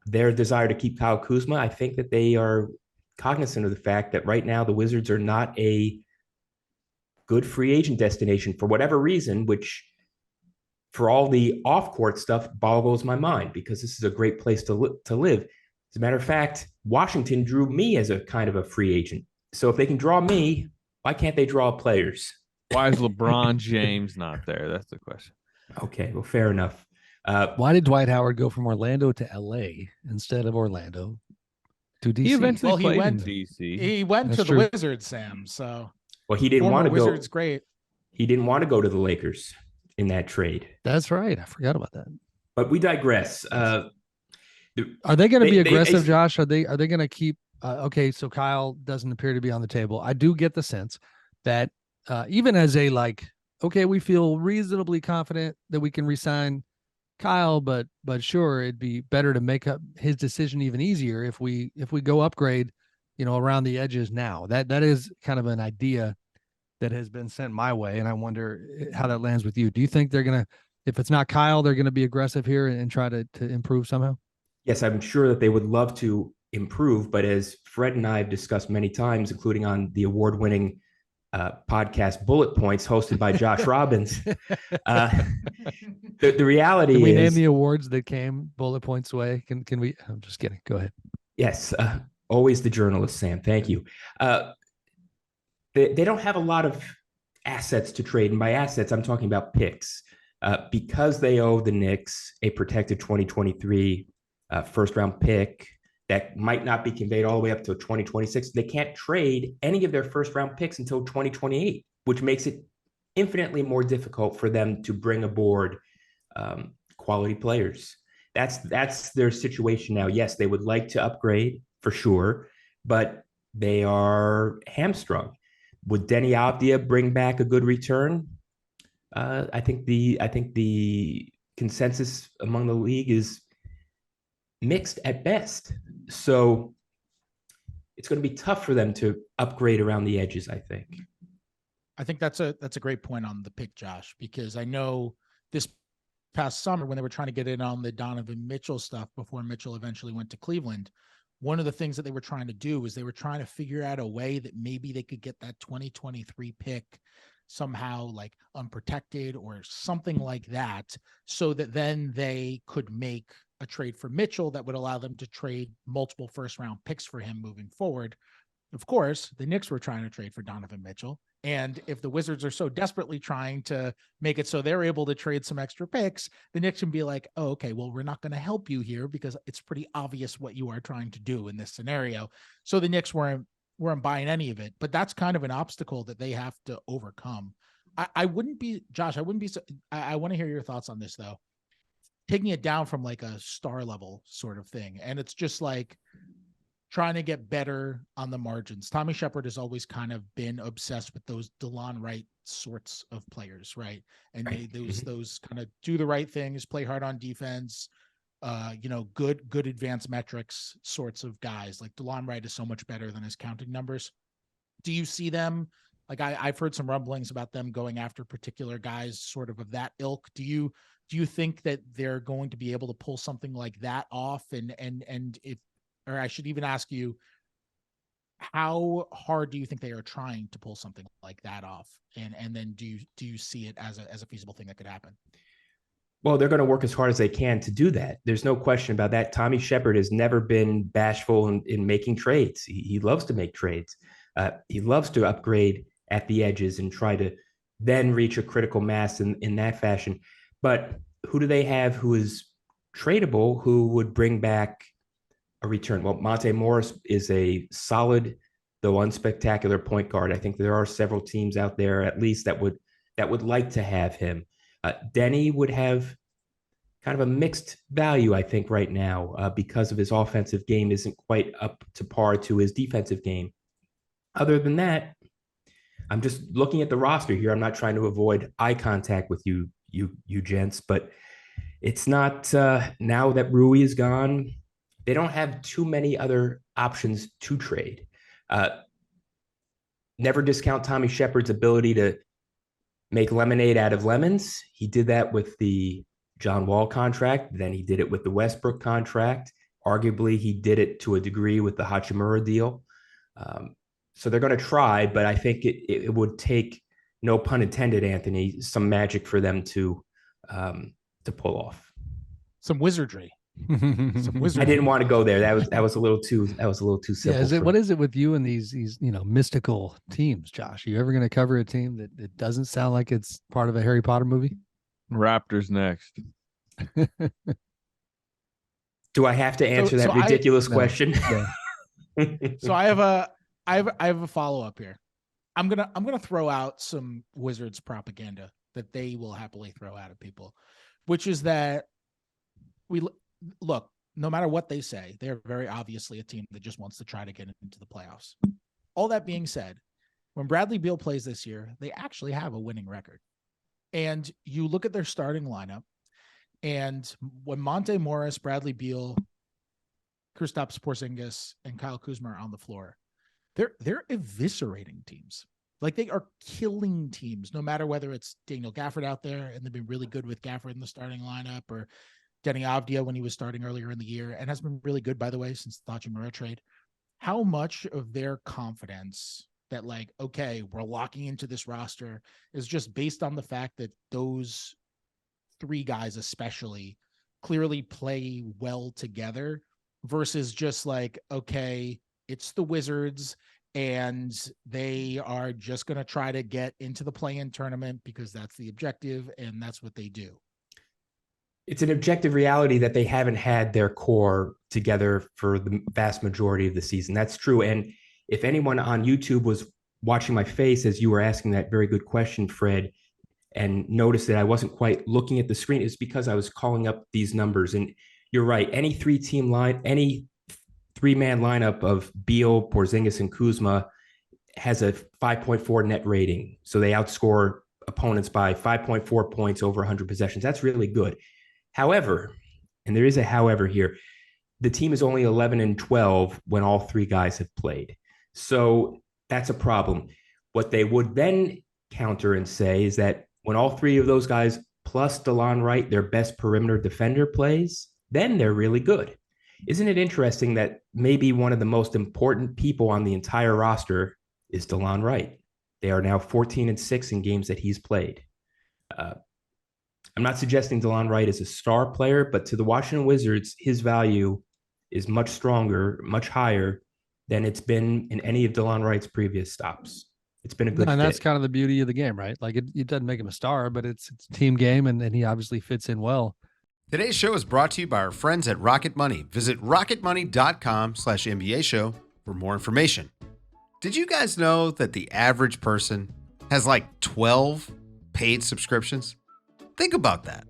[SPEAKER 6] their desire to keep Kyle Kuzma, I think that they are cognizant of the fact that right now the Wizards are not a good free agent destination for whatever reason, which for all the off-court stuff boggles my mind, because this is a great place to live. As a matter of fact, Washington drew me as a kind of a free agent. So if they can draw me, why can't they draw players?
[SPEAKER 3] Why is LeBron James not there? That's the question.
[SPEAKER 6] Okay, well, fair enough.
[SPEAKER 2] Why did Dwight Howard go from Orlando to LA instead of Orlando to DC?
[SPEAKER 3] He eventually played in DC.
[SPEAKER 4] He went
[SPEAKER 2] That's
[SPEAKER 4] to
[SPEAKER 2] true.
[SPEAKER 4] the Wizards, Sam. So
[SPEAKER 6] well, he didn't want to go.
[SPEAKER 4] Wizards, great.
[SPEAKER 6] He didn't want to go to the Lakers in that trade.
[SPEAKER 2] That's right. I forgot about that.
[SPEAKER 6] But we digress.
[SPEAKER 2] Are they going to be aggressive, Josh? Are they going to keep? Okay, so Kyle doesn't appear to be on the table. I do get the sense that even as okay, we feel reasonably confident that we can re-sign Kyle, but sure, it'd be better to make up his decision even easier if we go upgrade, around the edges now. That is kind of an idea that has been sent my way, and I wonder how that lands with you. Do you think they're gonna, if it's not Kyle, they're gonna be aggressive here and try to improve somehow?
[SPEAKER 6] Yes, I'm sure that they would love to improve, but as Fred and I have discussed many times, including on the award-winning podcast Bullet Points, hosted by Josh Robbins, the reality
[SPEAKER 2] Can we
[SPEAKER 6] is,
[SPEAKER 2] name the awards that came Bullet Points way? Can we? I'm just kidding. Go ahead.
[SPEAKER 6] yes, always the journalist, Sam. Thank you. They don't have a lot of assets to trade, and by assets, I'm talking about picks, because they owe the Knicks a protected 2023 first-round pick that might not be conveyed all the way up to 2026. They can't trade any of their first-round picks until 2028, which makes it infinitely more difficult for them to bring aboard quality players. That's their situation now. Yes, they would like to upgrade for sure, but they are hamstrung. Would Denny Avdia bring back a good return? I think the consensus among the league is mixed at best. So it's going to be tough for them to upgrade around the edges, I think.
[SPEAKER 4] I think that's a great point on the pick, Josh, because I know this past summer when they were trying to get in on the Donovan Mitchell stuff before Mitchell eventually went to Cleveland, one of the things that they were trying to do was they were trying to figure out a way that maybe they could get that 2023 pick somehow like unprotected or something like that, so that then they could make a trade for Mitchell that would allow them to trade multiple first round picks for him moving forward. Of course, the Knicks were trying to trade for Donovan Mitchell. And if the Wizards are so desperately trying to make it so they're able to trade some extra picks, the Knicks can be like, oh, okay, well, we're not going to help you here because it's pretty obvious what you are trying to do in this scenario. So the Knicks weren't buying any of it, but that's kind of an obstacle that they have to overcome. I wouldn't be, Josh, I wouldn't be, I want to hear your thoughts on this though. Taking it down from like a star level sort of thing. And it's just like trying to get better on the margins. Tommy Shepard has always kind of been obsessed with those DeLon Wright sorts of players, right? And
[SPEAKER 6] right.
[SPEAKER 4] those kind of do the right things, play hard on defense, good advanced metrics sorts of guys. Like DeLon Wright is so much better than his counting numbers. Do you see them? Like I've heard some rumblings about them going after particular guys sort of that ilk. Do you think that they're going to be able to pull something like that off? And if, or I should even ask you, how hard do you think they are trying to pull something like that off? And then do you see it as a feasible thing that could happen?
[SPEAKER 6] Well, they're going to work as hard as they can to do that. There's no question about that. Tommy Shepard has never been bashful in making trades. He loves to make trades. He loves to upgrade at the edges and try to then reach a critical mass in that fashion. But who do they have who is tradable, who would bring back a return? Well, Monte Morris is a solid, though unspectacular point guard. I think there are several teams out there, at least, that would like to have him. Denny would have kind of a mixed value, I think, right now, because of his offensive game isn't quite up to par to his defensive game. Other than that, I'm just looking at the roster here. I'm not trying to avoid eye contact with you gents, but it's not now that Rui is gone. They don't have too many other options to trade. Never discount Tommy Shepard's ability to make lemonade out of lemons. He did that with the John Wall contract. Then he did it with the Westbrook contract. Arguably, he did it to a degree with the Hachimura deal. So they're going to try, but I think it would take, no pun intended, Anthony, some magic for them to pull off.
[SPEAKER 4] Some wizardry.
[SPEAKER 6] I didn't want to go there. That was a little too simple.
[SPEAKER 2] Yeah, what is it with you and these mystical teams, Josh? Are you ever going to cover a team that doesn't sound like it's part of a Harry Potter movie?
[SPEAKER 3] Raptors next.
[SPEAKER 6] Do I have to answer that ridiculous question?
[SPEAKER 4] So I have a follow-up here. I'm gonna throw out some Wizards propaganda that they will happily throw out at people, which is that we look, no matter what they say, they're very obviously a team that just wants to try to get into the playoffs. All that being said, when Bradley Beal plays this year, they actually have a winning record. And you look at their starting lineup, and when Monte Morris, Bradley Beal, Kristaps Porzingis, and Kyle Kuzma are on the floor, they're eviscerating teams. Like they are killing teams, no matter whether it's Daniel Gafford out there, and they've been really good with Gafford in the starting lineup, or Denny Avdia when he was starting earlier in the year, and has been really good, by the way, since the Hachimura trade. How much of their confidence that, like, okay, we're locking into this roster is just based on the fact that those three guys especially clearly play well together versus just like, okay, it's the Wizards and they are just going to try to get into the play-in tournament because that's the objective and that's what they do.
[SPEAKER 6] It's an objective reality that they haven't had their core together for the vast majority of the season. That's true. And if anyone on YouTube was watching my face as you were asking that very good question, Fred, and noticed that I wasn't quite looking at the screen, it's because I was calling up these numbers. And you're right. Any three-man lineup of Beal, Porzingis, and Kuzma has a 5.4 net rating. So they outscore opponents by 5.4 points over 100 possessions. That's really good. However, and there is a however here, the team is only 11-12 when all three guys have played. So that's a problem. What they would then counter and say is that when all three of those guys plus DeLon Wright, their best perimeter defender, plays, then they're really good. Isn't it interesting that maybe one of the most important people on the entire roster is DeLon Wright? They are now 14-6 in games that he's played. I'm not suggesting DeLon Wright is a star player, but to the Washington Wizards, his value is much stronger, much higher than it's been in any of DeLon Wright's previous stops. It's been a good fit.
[SPEAKER 2] And that's kind of the beauty of the game, right? Like it doesn't make him a star, but it's a team game, and he obviously fits in well.
[SPEAKER 5] Today's show is brought to you by our friends at Rocket Money. Visit rocketmoney.com/NBA show for more information. Did you guys know that the average person has like 12 paid subscriptions? Think about that.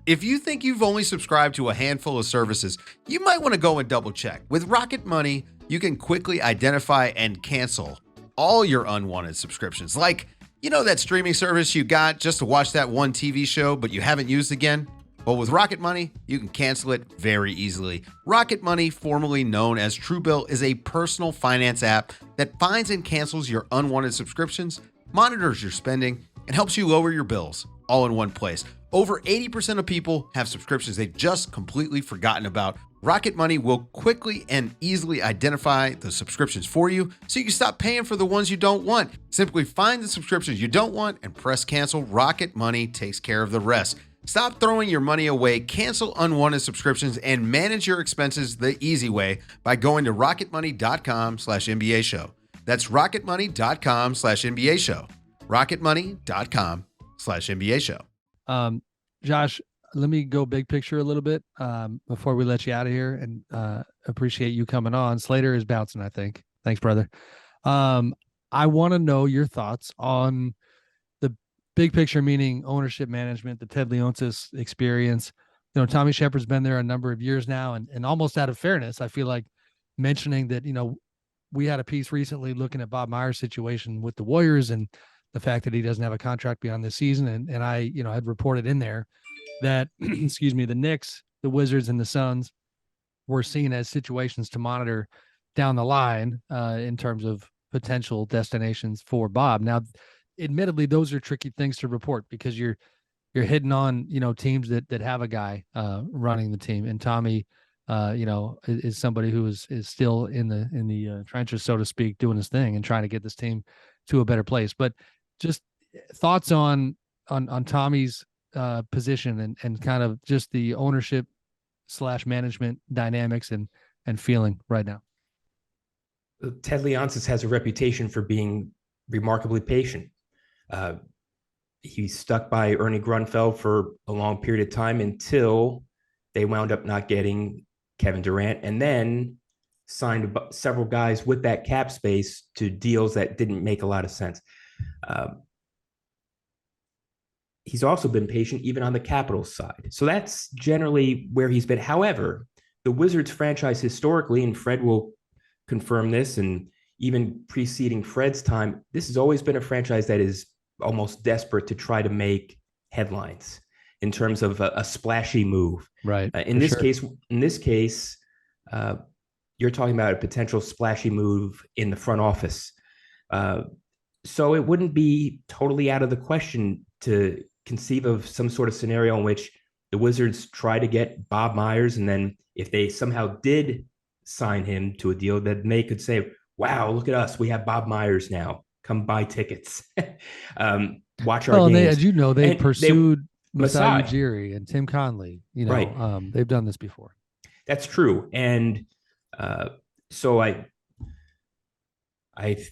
[SPEAKER 5] If you think you've only subscribed to a handful of services, you might want to go and double check. With Rocket Money, you can quickly identify and cancel all your unwanted subscriptions. Like, you know that streaming service you got just to watch that one TV show but you haven't used again? Well, with Rocket Money, you can cancel it very easily. Rocket Money, formerly known as Truebill, is a personal finance app that finds and cancels your unwanted subscriptions, monitors your spending, and helps you lower your bills all in one place. Over 80% of people have subscriptions they've just completely forgotten about. Rocket Money will quickly and easily identify the subscriptions for you so you can stop paying for the ones you don't want. Simply find the subscriptions you don't want and press cancel. Rocket Money takes care of the rest. Stop throwing your money away, cancel unwanted subscriptions, and manage your expenses the easy way by going to rocketmoney.com/NBA show. That's rocketmoney.com/NBA show. rocketmoney.com/NBA show.
[SPEAKER 2] Josh, let me go big picture a little bit before we let you out of here, and appreciate you coming on. Slater is bouncing, I think. Thanks, brother. I want to know your thoughts on the big picture, meaning ownership management, the Ted Leonsis experience. You know, Tommy Shepard's been there a number of years now, and almost out of fairness, I feel like mentioning that, you know, we had a piece recently looking at Bob Myers' situation with the Warriors and the fact that he doesn't have a contract beyond this season. And I, you know, had reported in there that, excuse me, the Knicks, the Wizards, and the Suns were seen as situations to monitor down the line in terms of potential destinations for Bob. Now, admittedly, those are tricky things to report because you're hitting on, you know, teams that have a guy running the team. And Tommy, you know, is somebody who is still in the trenches, so to speak, doing his thing and trying to get this team to a better place. But just thoughts on Tommy's position and kind of just the ownership / management dynamics and feeling right now.
[SPEAKER 6] Ted Leonsis has a reputation for being remarkably patient. He stuck by Ernie Grunfeld for a long period of time until they wound up not getting Kevin Durant, and then signed several guys with that cap space to deals that didn't make a lot of sense. He's also been patient even on the Capitals side. So that's generally where he's been. However, the Wizards franchise historically, and Fred will confirm this, and even preceding Fred's time, this has always been a franchise that is almost desperate to try to make headlines in terms of a splashy move.
[SPEAKER 2] Right.
[SPEAKER 6] In this case, you're talking about a potential splashy move in the front office. So it wouldn't be totally out of the question to conceive of some sort of scenario in which the Wizards try to get Bob Myers, and then if they somehow did sign him to a deal, then they could say, "Wow, look at us! We have Bob Myers now. Come buy tickets, watch our
[SPEAKER 2] Well, and they,
[SPEAKER 6] games."
[SPEAKER 2] as you know, they
[SPEAKER 6] And
[SPEAKER 2] pursued Masai
[SPEAKER 6] Masai.
[SPEAKER 2] Ujiri and Tim Conley. You know,
[SPEAKER 6] Right.
[SPEAKER 2] they've done this before.
[SPEAKER 6] That's true, and so I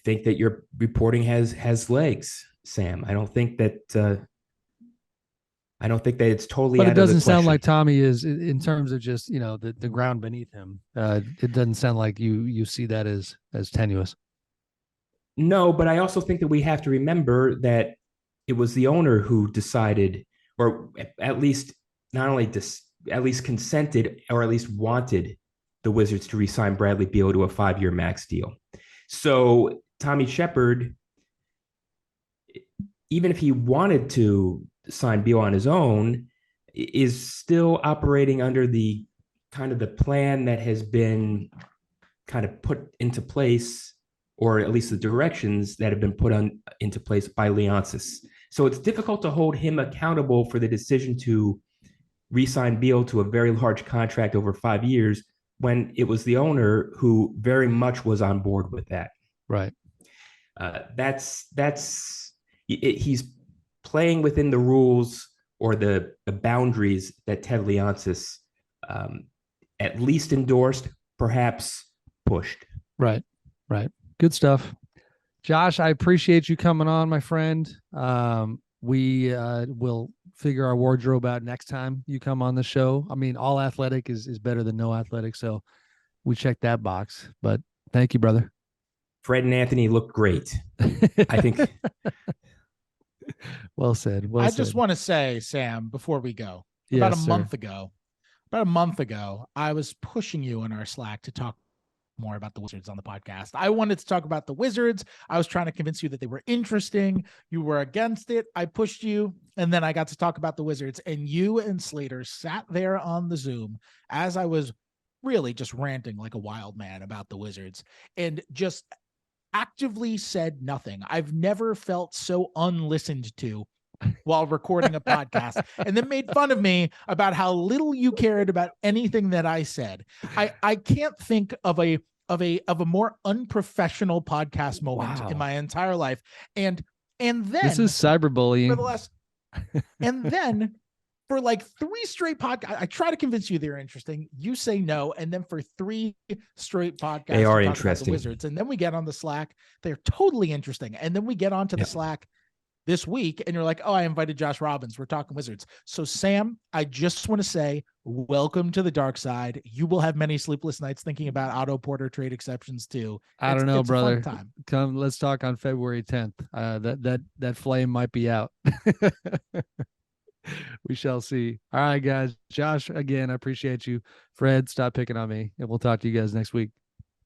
[SPEAKER 6] think that your reporting has legs, Sam. I don't think that it's totally
[SPEAKER 2] But
[SPEAKER 6] out
[SPEAKER 2] it
[SPEAKER 6] of the
[SPEAKER 2] doesn't sound
[SPEAKER 6] question.
[SPEAKER 2] like Tommy is in terms of just, you know, the ground beneath him. It doesn't sound like you see that as tenuous.
[SPEAKER 6] No, but I also think that we have to remember that it was the owner who decided, or at least not only at least consented, or at least wanted the Wizards to re-sign Bradley Beal to a 5-year max deal. So Tommy Shepard, even if he wanted to sign Beal on his own, is still operating under the kind of the plan that has been kind of put into place, or at least the directions that have been put into place by Leonsis. So it's difficult to hold him accountable for the decision to re-sign Beal to a very large contract over 5 years when it was the owner who very much was on board with that.
[SPEAKER 2] Right.
[SPEAKER 6] He's playing within the rules or the boundaries that Ted Leonsis at least endorsed, perhaps pushed.
[SPEAKER 2] Right. Right. Good stuff. Josh, I appreciate you coming on, my friend. We will figure our wardrobe out next time you come on the show. I mean, all athletic is better than no athletic, so we checked that box. But thank you, brother.
[SPEAKER 6] Fred and Anthony look great. I think.
[SPEAKER 2] Well said. Well
[SPEAKER 4] I
[SPEAKER 2] said.
[SPEAKER 4] just want to say, Sam, before we go,
[SPEAKER 2] Yes,
[SPEAKER 4] about a
[SPEAKER 2] sir.
[SPEAKER 4] month ago, I was pushing you in our Slack to talk more about the Wizards on the podcast. I wanted to talk about the Wizards. I was trying to convince you that they were interesting. You were against it. I pushed you, and then I got to talk about the Wizards, and you and Slater sat there on the Zoom as I was really just ranting like a wild man about the Wizards and just actively said nothing. I've never felt so unlistened to while recording a podcast, and then made fun of me about how little you cared about anything that I said. I can't think of a more unprofessional podcast moment in my entire life. And then
[SPEAKER 2] this is cyberbullying.
[SPEAKER 4] For the last, and then for like 3 straight podcasts, I try to convince you they're interesting. You say no, and then for 3 straight podcasts,
[SPEAKER 6] they are
[SPEAKER 4] talk about
[SPEAKER 6] interesting.
[SPEAKER 4] the Wizards, and then we get on the Slack. They're totally interesting, and then we get onto the Slack this week, and you're like, "Oh, I invited Josh Robbins. We're talking Wizards." So, Sam, I just want to say, welcome to the dark side. You will have many sleepless nights thinking about Otto Porter trade exceptions too.
[SPEAKER 2] I don't know,
[SPEAKER 4] it's
[SPEAKER 2] brother.
[SPEAKER 4] A fun time.
[SPEAKER 2] Come, let's talk on February 10th. That flame might be out. We shall see. All right, guys. Josh, again, I appreciate you. Fred, stop picking on me, and we'll talk to you guys next week.